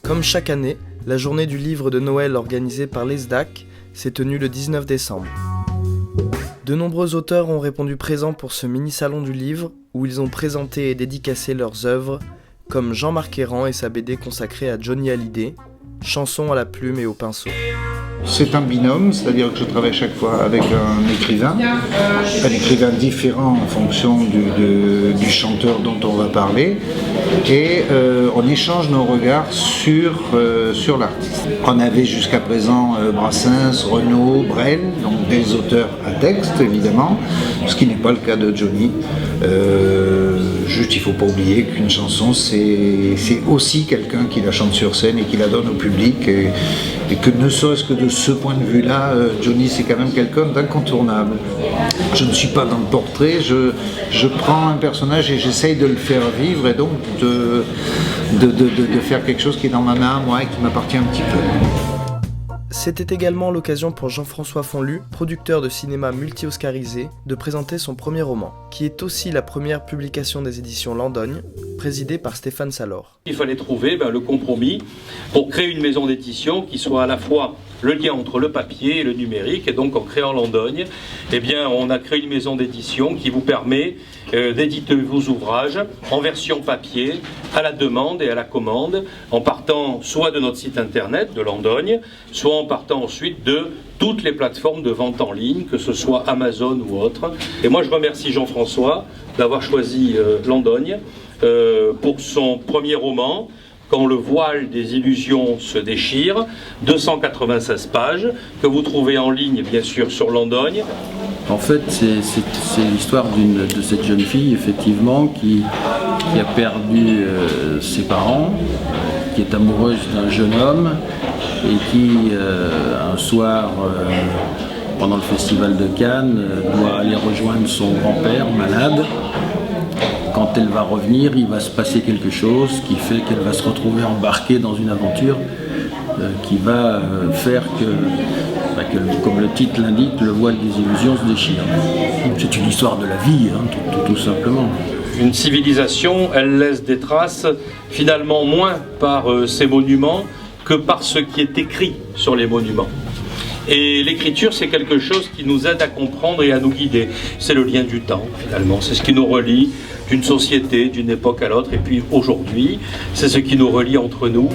Comme chaque année, la journée du livre de Noël organisée par l'ESDAC s'est tenue le 19 décembre. De nombreux auteurs ont répondu présents pour ce mini-salon du livre où ils ont présenté et dédicacé leurs œuvres, comme Jean-Marc Ayran et sa BD consacrée à Johnny Hallyday, Chansons à la plume et au pinceau. C'est un binôme, c'est-à-dire que je travaille chaque fois avec un écrivain différent en fonction du chanteur dont on va parler, et on échange nos regards sur l'artiste. On avait jusqu'à présent Brassens, Renaud, Brel, donc des auteurs à texte évidemment, ce qui n'est pas le cas de Johnny. Juste, il ne faut pas oublier qu'une chanson, c'est aussi quelqu'un qui la chante sur scène et qui la donne au public, et que ne serait-ce que de ce point de vue-là, Johnny, c'est quand même quelqu'un d'incontournable. Je ne suis pas dans le portrait, je prends un personnage et j'essaye de le faire vivre, et donc de faire quelque chose qui est dans ma main, moi, et qui m'appartient un petit peu. C'était également l'occasion pour Jean-François Fonlu, producteur de cinéma multi-oscarisé, de présenter son premier roman, qui est aussi la première publication des éditions Landogne, présidée par Stéphane Salor. Il fallait trouver le compromis pour créer une maison d'édition qui soit à la fois le lien entre le papier et le numérique, et donc en créant Landogne, on a créé une maison d'édition qui vous permet d'éditer vos ouvrages en version papier, à la demande et à la commande, en partant soit de notre site internet de Landogne, soit en partant ensuite de toutes les plateformes de vente en ligne, que ce soit Amazon ou autre. Et moi je remercie Jean-François d'avoir choisi Landogne pour son premier roman, Quand le voile des illusions se déchire, 296 pages, que vous trouvez en ligne bien sûr sur Landogne. En fait, c'est l'histoire de cette jeune fille, effectivement, qui a perdu ses parents, qui est amoureuse d'un jeune homme, et qui, un soir, pendant le festival de Cannes, doit aller rejoindre son grand-père malade. Quand elle va revenir, il va se passer quelque chose qui fait qu'elle va se retrouver embarquée dans une aventure qui va faire que, comme le titre l'indique, le voile des illusions se déchire. C'est une histoire de la vie, tout simplement. Une civilisation, elle laisse des traces, finalement moins par ses monuments que par ce qui est écrit sur les monuments. Et l'écriture, c'est quelque chose qui nous aide à comprendre et à nous guider. C'est le lien du temps, finalement. C'est ce qui nous relie d'une société, d'une époque à l'autre. Et puis aujourd'hui, c'est ce qui nous relie entre nous.